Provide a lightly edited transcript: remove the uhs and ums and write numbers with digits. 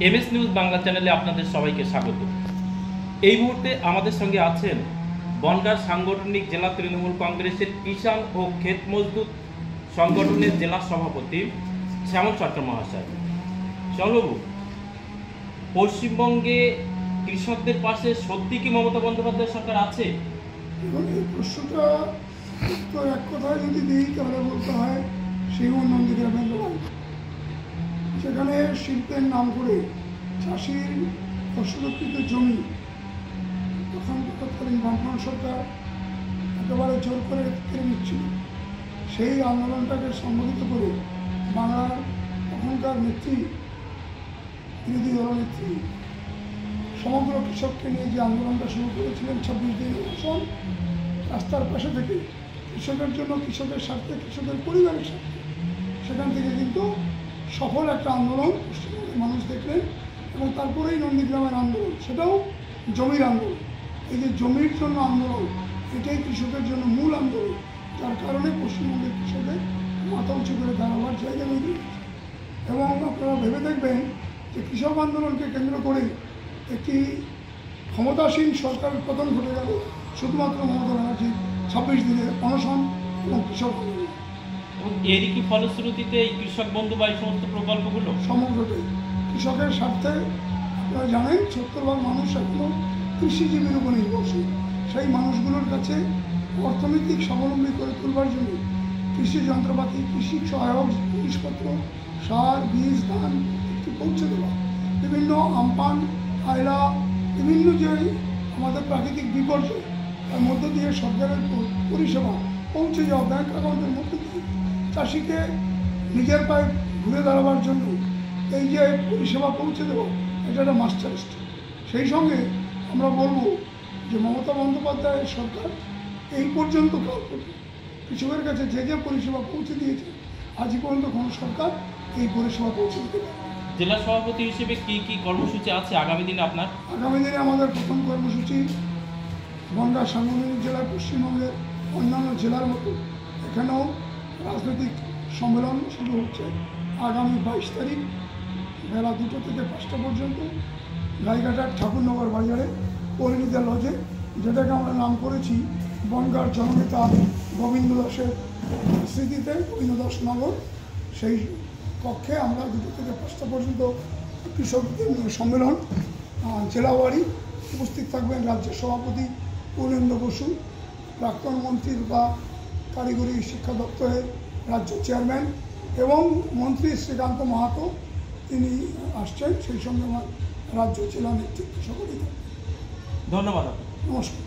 MS news Bangla চ্যানেলে আপনাদের সবাইকে স্বাগত। এই মুহূর্তে আমাদের সঙ্গে আছেন বনগাঁ সাংগঠনিক জেলা তৃণমূল কংগ্রেসের কিষাণ ও ক্ষেত মজদুর সংগঠনের জেলা সভাপতি শ্যামল চট্টর মহাশয়। শ্যামলবাবু, পশ্চিমবঙ্গে কৃষকদের পাশে সত্যি কি মমতা বন্দ্যোপাধ্যায় সরকার আছে? এবং এই প্রশ্নটা তো এক কথায় যদি দিই তাহলে বলতে হয় শিবন নন্দীগ্রামের লড়াই, সেখানে শিল্পের নাম করে চাষির ফসলকৃত জমি তখন তৎকালীন বামফ্রন্ট সরকার একেবারে জোর করে কেড়ে নিচ্ছিল। সেই আন্দোলনটাকে সংগঠিত করে বাংলার তখনকার নেত্রী, বিরোধী দলনেত্রী সমগ্র কৃষককে নিয়ে যে আন্দোলনটা শুরু করেছিলেন 26 দিন অনশন, রাস্তার পাশে থেকে কৃষকের জন্য, কৃষকের স্বার্থে, কৃষকের পরিবারের স্বার্থে, সেখান থেকে কিন্তু সফল একটা আন্দোলন পশ্চিমবঙ্গের মানুষ দেখলেন। এবং তারপরেই নন্দীগ্রামের আন্দোলন, সেটাও জমির আন্দোলন। এই যে জমির জন্য আন্দোলন, এটাই কৃষকের জন্য মূল আন্দোলন, যার কারণে পশ্চিমবঙ্গের কৃষকের মাথা উঁচু করে দাঁড়াবার জায়গা তৈরি হয়েছে। এবং আপনারা ভেবে দেখবেন যে কৃষক আন্দোলনকে কেন্দ্র করে একটি ক্ষমতাসীন সরকারের পতন ঘটে গেল শুধুমাত্র মমতা ব্যানার্জির 26 দিনের অনশন এবং কৃষক আন্দোলন। এবং এরই কি ফলশ্রুতিতে এই কৃষক বন্ধু বা এই সমস্ত প্রকল্পগুলো সমগ্রটাই কৃষকের স্বার্থে। আপনারা জানেন 70% মানুষ এখনো কৃষিজীবীর উপর নির্ভরশীল। সেই মানুষগুলোর কাছে অর্থনৈতিক স্বাবলম্বী করে তুলবার জন্য কৃষি যন্ত্রপাতি, কৃষি সহায়ক জিনিসপত্র, সার, বীজ, ধান একটু পৌঁছে দেওয়া, বিভিন্ন আমপান, আয়লা, বিভিন্ন যে আমাদের প্রাকৃতিক বিপর্যয়, তার মধ্য দিয়ে সরকারের পরিষেবা পৌঁছে যাওয়া, ব্যাংক অ্যাকাউন্টের মধ্য দিয়ে চাষিকে নিজের পায়ে ঘুরে দাঁড়াবার জন্য এই যে পরিষেবা পৌঁছে দেওয়া, এটা একটা মাস্টার স্ট্রোক। সেই সঙ্গে আমরা বলবো যে মমতা বন্দ্যোপাধ্যায়ের সরকার এই পর্যন্ত কৃষকের কাছে যে যে পরিষেবা পৌঁছে দিয়েছে, আজ পর্যন্ত কোনো সরকার এই পরিষেবা পৌঁছে দিতে পারে। জেলা সভাপতি হিসেবে কি কি কর্মসূচি আছে আগামী দিনে আপনার? আগামী দিনে আমাদের প্রথম কর্মসূচি বনগাঁ সাংগঠনিক জেলায় পশ্চিমবঙ্গের অন্যান্য জেলার মতো এখানেও রাজনৈতিক সম্মেলন শুরু হচ্ছে। আগামী 22 তারিখ বেলা 2টো থেকে 5টা পর্যন্ত গাইঘাটার ঠাকুরনগর বাজারে পরিণীতা লজে, যেটাকে আমরা নাম করেছি বনগাঁর জননেতা গোবিন্দ দাসের স্মৃতিতে গোবিন্দ দাস নগর, সেই কক্ষে আমরা 2টো থেকে 5টা পর্যন্ত কৃষকদের সম্মেলন জেলাওয়ারি উপস্থিত থাকবেন রাজ্যের সভাপতি পূর্ণেন্দু বসু, প্রাক্তন মন্ত্রী বা কারিগরি শিক্ষা দপ্তরের রাজ্য চেয়ারম্যান এবং মন্ত্রী শ্রীকান্ত মাহাতো, তিনি আসছেন। সেই সঙ্গে আমার রাজ্য জেলা নেতৃত্ব সকলেই থাকবেন। ধন্যবাদ। নমস্কার।